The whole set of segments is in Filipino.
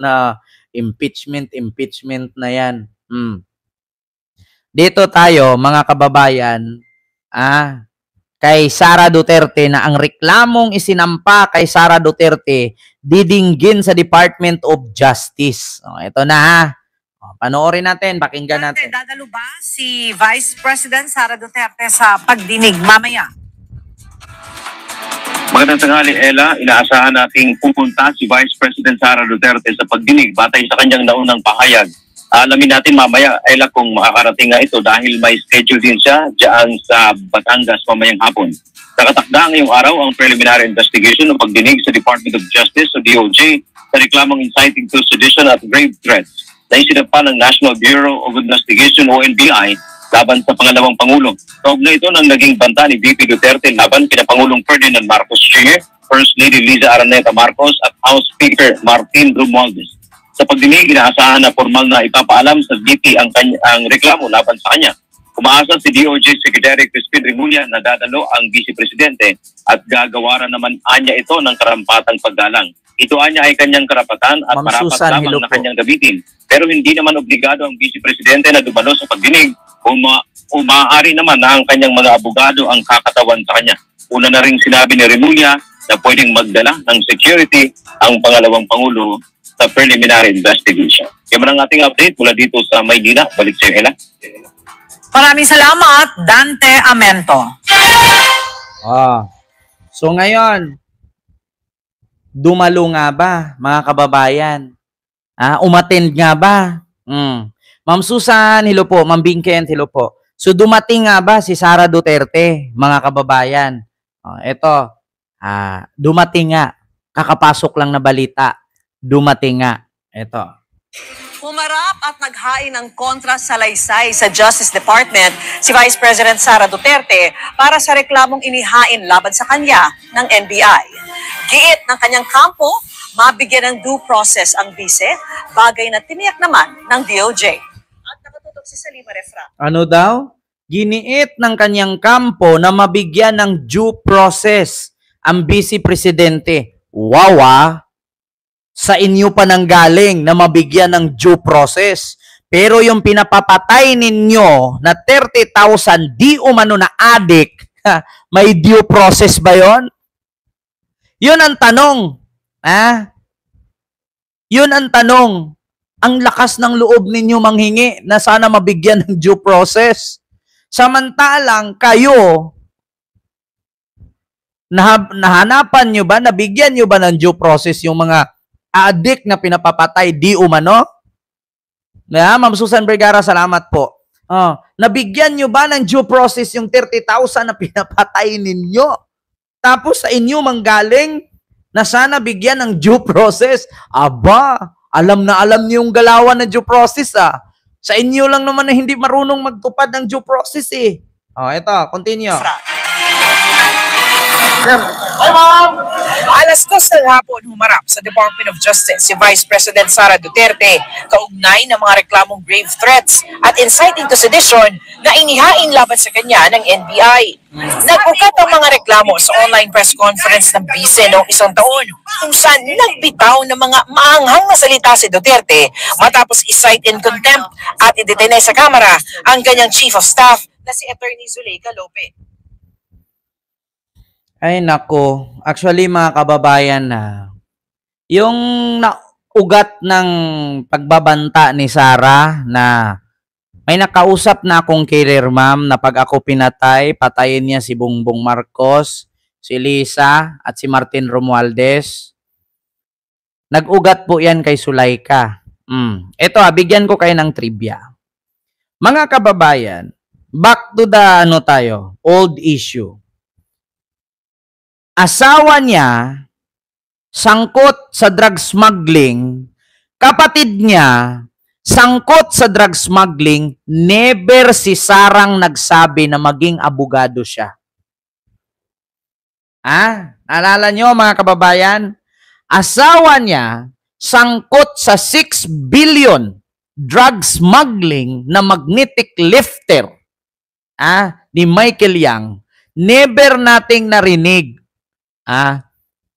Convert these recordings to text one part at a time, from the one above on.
na impeachment na yan. Dito tayo, mga kababayan, kay Sara Duterte na ang reklamong isinampa kay Sara Duterte didinggin sa Department of Justice. Ito na panoorin natin, pakinggan natin. Dadalo ba si Vice President Sara Duterte sa pagdinig mamaya? Magandang tanghali, Ella. Inaasahan nating pupunta si Vice President Sara Duterte sa pagdinig batay sa kanyang naunang pahayag. Alamin natin mamaya, Ella, kung makakarating nga ito dahil may schedule din siya dyan sa Batangas mamayang hapon. Nakatakda ngayong araw ang preliminary investigation ng pagdinig sa Department of Justice o DOJ sa reklamong inciting to sedition at grave threats na isinampa ng National Bureau of Investigation o NBI laban sa pangalawang Pangulo. Kaugnay ito ng naging banta ni VP Duterte laban kina Pangulong Ferdinand Marcos Jr., First Lady Liza Araneta Marcos at House Speaker Martin Romualdez. Sa pagdinig, inaasahan na formal na ipapaalam sa VP ang reklamo laban sa kanya. Umaasa si DOJ Secretary Crispin Remulla na dadalo ang Vice Presidente at gagawaran naman anya ito ng karampatang paggalang. Ito anya ay kanyang karapatan at marapat lamang na kanyang gamitin. Pero hindi naman obligado ang Vice Presidente na dumalo sa pagdinig o maaari naman na ang kanyang mga abogado ang kakatawan sa kanya. Una na rin sinabi ni Remulla na pwedeng magdala ng security ang pangalawang Pangulo sa preliminary investigation. Kaya ang ating update mula dito sa Maynila. Balik sa iyo, Ella. Maraming salamat, Dante Amento. So ngayon, dumalo nga ba, mga kababayan? Umattend nga ba? Ma'am Susan, hello po. Ma'am Bingken, hello po. So dumating nga ba si Sara Duterte, mga kababayan? Ito, dumating nga. Kakapasok lang na balita. Dumating nga. Ito. Humarap at naghain ng kontra salaysay sa Justice Department si Vice President Sara Duterte para sa reklamong inihain laban sa kanya ng NBI. Giit ng kanyang kampo, mabigyan ng due process ang bise, bagay na tiniyak naman ng DOJ. At nakatutok si Salima Refra. Ano daw? Giniit ng kanyang kampo na mabigyan ng due process ang Vice Presidente. Wow, sa inyo pa nang galing na mabigyan ng due process. Pero yung pinapapatay ninyo na 30,000 di umano na adik, may due process ba yon? Yun ang tanong. Yun ang tanong. Ang lakas ng loob ninyo manghingi na sana mabigyan ng due process. Samantalang kayo, nahanapan nyo ba, nabigyan nyo ba ng due process yung mga adik na pinapapatay di umano? Ma'am Susan Vergara, salamat po. Nabigyan nyo ba ng due process yung 30,000 na pinapatay ninyo? Tapos sa inyo manggaling na sana bigyan ng due process. Aba, alam na alam niyo yung galawan ng due process Sa inyo lang naman na hindi marunong magtupad ng due process Ito, continue. Hi, Ma'am! Alas 2 ng hapon humarap sa Department of Justice si Vice President Sara Duterte kaugnay ng mga reklamong grave threats at inciting to sedition na inihain laban sa kanya ng NBI. Nag-ukat ang mga reklamo sa online press conference ng Vice noong isang taon kung saan nagbitaw ng mga maanghang na salita si Duterte matapos i-cite in contempt at i-detain sa kamera ang kanyang Chief of Staff na si Attorney Zuleika Lope. Ay nako, actually mga kababayan yung ugat ng pagbabanta ni Sara na may nakausap na akong career ma'am na pag ako pinatay, patayin niya si Bongbong Marcos, si Liza at si Martin Romualdez. Nag-ugat po yan kay Zuleika. Ito bigyan ko kayo ng trivia. Mga kababayan, back to the old issue. Asawa niya, sangkot sa drug smuggling, kapatid niya, sangkot sa drug smuggling, never si Sarang nagsabi na maging abogado siya. Naalala nyo mga kababayan? Asawa niya, sangkot sa 6 billion drug smuggling na magnetic lifter ni Michael Yang. Never nating narinig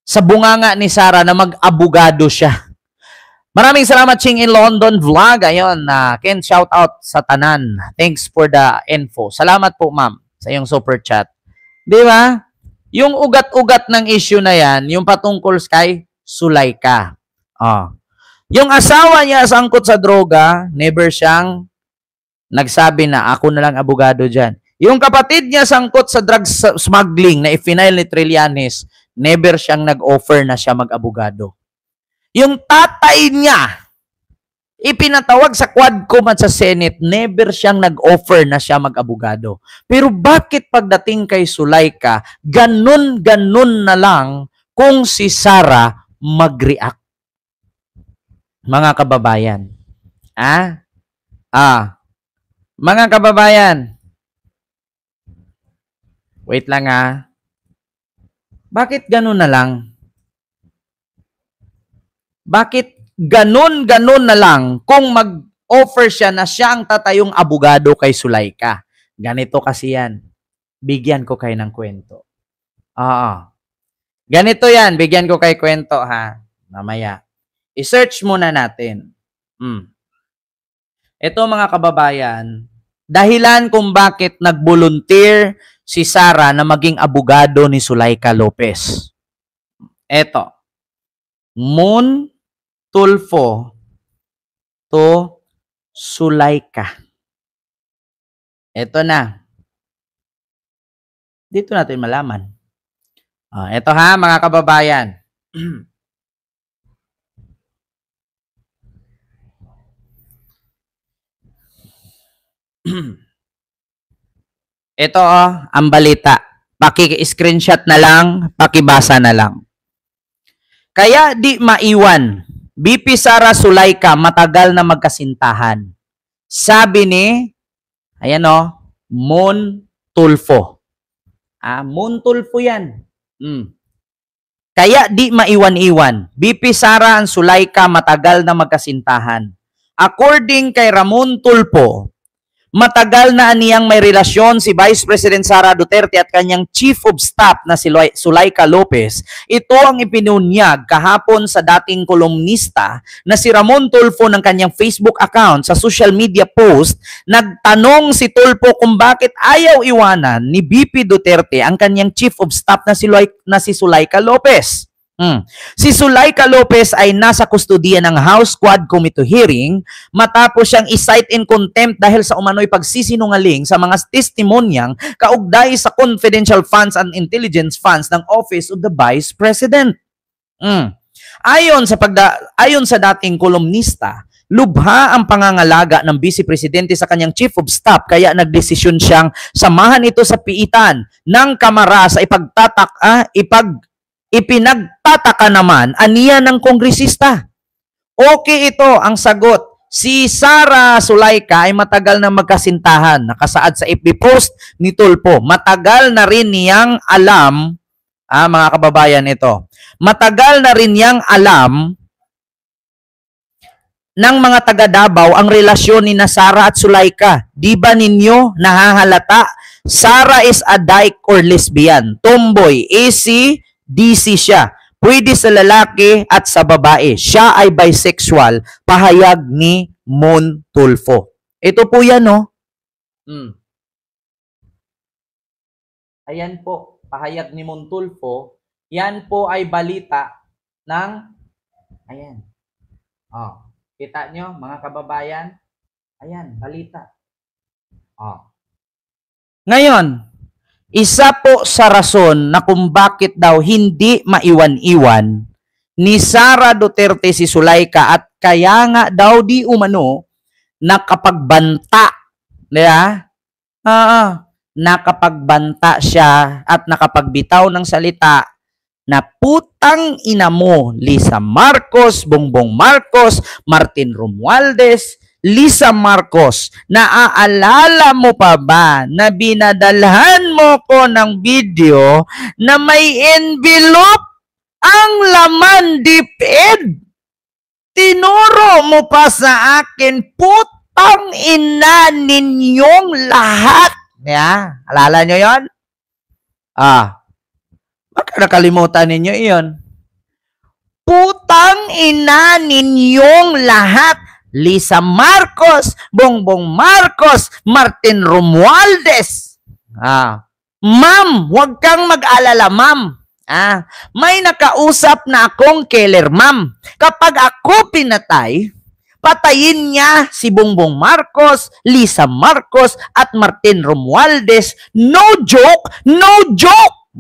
sa bunganga ni Sara na mag-abogado siya. Maraming salamat, Ching in London Vlog. Ayun, Ken, shout out sa tanan. Thanks for the info. Salamat po, ma'am, sa iyong super chat. Di ba? Yung ugat-ugat ng issue na yan, yung patungkol kay Zuleika. Yung asawa niya sangkot sa droga, never siyang nagsabi na ako na lang abogado dyan. Yung kapatid niya sangkot sa drug smuggling na ifinail ni Trillanes, never siyang nag-offer na siya mag-abogado. Yung tatay niya, ipinatawag sa Quadcom at sa Senate, never siyang nag-offer na siya mag-abogado. Pero bakit pagdating kay Zuleika, ganun-ganun na lang kung si Sara mag-react? Mga kababayan. Mga kababayan. Wait lang Bakit ganun na lang? Bakit ganun-ganun na lang kung mag-offer siya na siya ang tatayong abogado kay Zuleika? Ganito kasi yan. Bigyan ko kayo ng kwento. Ganito yan. Bigyan ko kayo kwento mamaya. I-search muna natin. Ito mga kababayan, dahilan kung bakit nag-volunteer si Sara na maging abogado ni Zuleika Lopez. Ito. Moon Tulfo to Zuleika. Ito na. Dito natin malaman. Ito mga kababayan. Ito ang balita. Paki-screenshot na lang, pakibasa na lang. Kaya di maiwan. BP Sara Zuleika matagal na magkasintahan. Sabi ni, Moon Tulfo. Moon Tulfo yan. Kaya di maiwan-iwan. BP Sara and Zuleika matagal na magkasintahan. According kay Ramon Tulfo, matagal na aniyang may relasyon si Vice President Sara Duterte at kanyang Chief of Staff na si Zuleika Lopez. Ito ang ipinunyag kahapon sa dating kolumnista na si Ramon Tulfo ng kanyang Facebook account. Sa social media post, nagtanong si Tulfo kung bakit ayaw iwanan ni BP Duterte ang kanyang Chief of Staff na si Zuleika Lopez. Si Zuleika Lopez ay nasa kustodiya ng House Quad Committee hearing matapos siyang i-cite in contempt dahil sa umano'y pagsisinungaling sa mga testimonyang kaugnay sa confidential funds and intelligence funds ng Office of the Vice President. Ayon sa dating kolumnista, lubha ang pangangalaga ng Vice Presidente sa kanyang Chief of Staff kaya nagdesisyon siyang samahan ito sa piitan ng Kamara sa ipinagtataka naman aniya ng kongresista. Okay ito ang sagot. Si Sara Zuleika ay matagal na magkasintahan. Nakasaad sa FB post ni Tulfo. Matagal na rin niyang alam, mga kababayan ito, matagal na rin niyang alam ng mga taga Davao ang relasyon ni Sara at Zuleika. Di ba ninyo nahahalata? Sara is a dyke or lesbian. Tomboy, AC, DC siya. Pwede sa lalaki at sa babae. Siya ay bisexual. Pahayag ni Moon Tulfo. Ito po yan, Ayan po. Pahayag ni Moon Tulfo. Yan po ay balita ng... Ayan. Kita nyo, mga kababayan? Ayan, balita. Ngayon, isa po sa rason na kung bakit daw hindi maiwan-iwan ni Sara Duterte si Zuleika at kaya nga daw di umano nakapagbanta. Nakapagbanta siya at nakapagbitaw ng salita na putang ina mo, Lisa Marcos, Bongbong Marcos, Martin Romualdez, Lisa Marcos, naaalala mo pa ba na binadalhan mo ko ng video na may envelope ang laman DepEd? Tinuro mo pa sa akin, putang ina ninyong lahat. Alala nyo yon? Baka nakalimutan ninyo iyon. Putang ina ninyong lahat. Lisa Marcos, Bongbong Marcos, Martin Romualdez. Ma'am, huwag kang mag-alala, ma'am. May nakausap na akong killer, ma'am. Kapag ako pinatay, patayin niya si Bongbong Marcos, Lisa Marcos, at Martin Romualdez. No joke! No joke!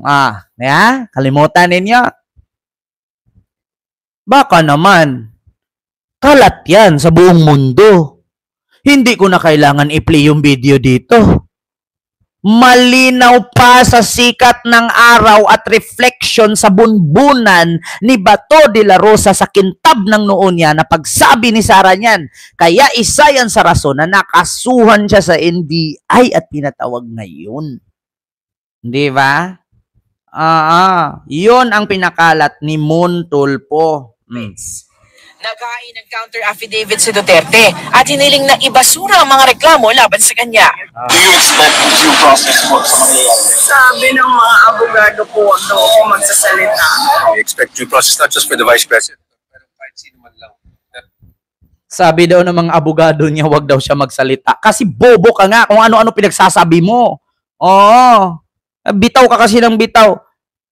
Kalimutan ninyo. Baka naman, kalat yan sa buong mundo. Hindi ko na kailangan i-play yung video dito. Malinaw pa sa sikat ng araw at reflection sa bunbunan ni Bato de la Rosa sa kintab ng noo niya na pagsabi ni Sara niyan. Kaya isa yan sa rason na nakasuhan siya sa NBI at pinatawag ngayon. Di ba? Yun ang pinakalat ni Mon Tulfo. Naghain ng counter affidavit si Duterte at hiniling na ibasura ang mga reklamo laban sa kanya. Do you expect due process po sa mangyayari? Sabi ng mga abogado po, huwag daw ako magsasalita. We expect due process not just for the Vice President, pero kahit sino man lang. Sabi daw ng mga abogado niya, wag daw siya magsalita. Kasi bobo ka nga kung ano-ano pinagsasabi mo. Oo. Bitaw ka kasi ng bitaw.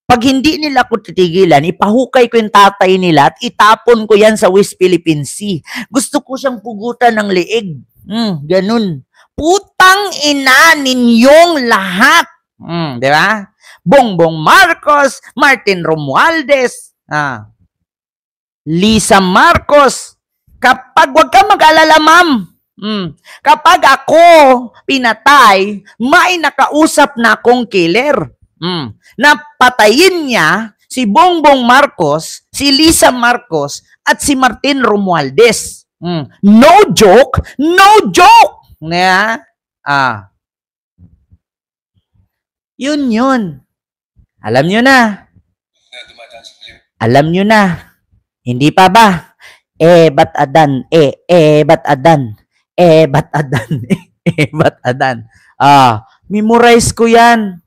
Pag hindi nila ko titigilan, ipahukay ko yung tatay nila at itapon ko yan sa West Philippine Sea. Gusto ko siyang pugutan ng leeg. Ganun. Putang ina ninyong lahat. Di ba? Bongbong Marcos, Martin Romualdez, Lisa Marcos. Kapag wag ka mag-alala, ma'am. Kapag ako pinatay, may nakausap na akong killer. Na patayin niya si Bongbong Marcos, si Lisa Marcos, at si Martin Romualdez. No joke! No joke! Yun. Alam nyo na. Alam nyo na. Hindi pa ba? Ba't adan? Ba't adan? Ba't adan? Ba't adan? Memorize ko yan.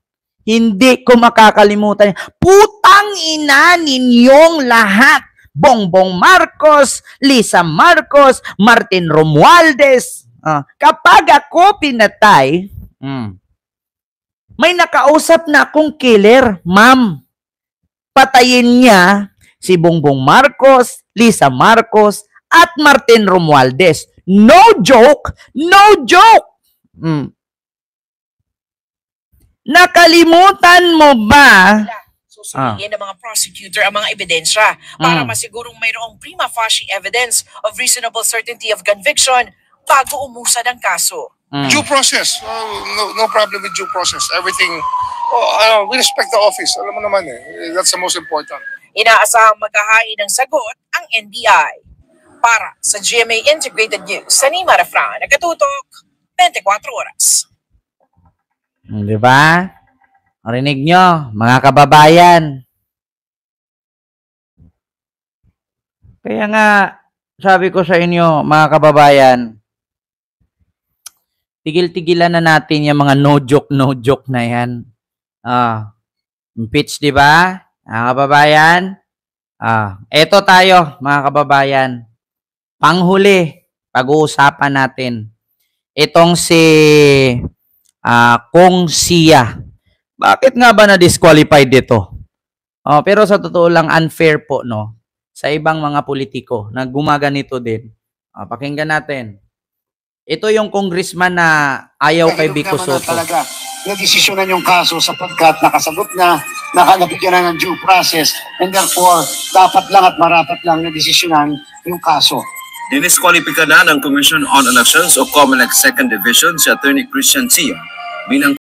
Hindi ko makakalimutan. Putang ina ninyong lahat. Bongbong Marcos, Lisa Marcos, Martin Romualdez. Kapag ako pinatay, may nakausap na akong killer, ma'am. Patayin niya si Bongbong Marcos, Lisa Marcos, at Martin Romualdez. No joke! No joke! Nakalimutan mo ba? Susuriin ng mga prosecutor ang mga ebidensya para masigurong mayroong prima facie evidence of reasonable certainty of conviction bago umusad ang kaso. Due process. No problem with due process. Everything, we respect the office. Alam mo naman that's the most important. Inaasahang maghahain ng sagot ang NBI. Para sa GMA Integrated News, Sanima Refran, nagkatutok, 24 oras. Di ba? Marinig nyo, mga kababayan. Kaya nga, sabi ko sa inyo, mga kababayan, tigil-tigilan na natin yung mga no joke na yan. Impeach, di ba? Mga kababayan. Eto tayo, mga kababayan. Panghuli, pag-uusapan natin. Itong si Kong Sia. Bakit nga ba na-disqualified dito? Pero sa totoo lang, unfair po, no? Sa ibang mga politiko na gumaganito din. Pakinggan natin. Ito yung congressman na ayaw kay Vico Soto. Talaga, na-desisyonan yung kaso sapagkat nakasagot na, nakalapigyan na ng due process, and therefore, dapat lang at marapat lang na-desisyonan yung kaso. Diniskwalipika na ng Commission on Elections o COMELEC Second Division si Attorney Christian Sia bilang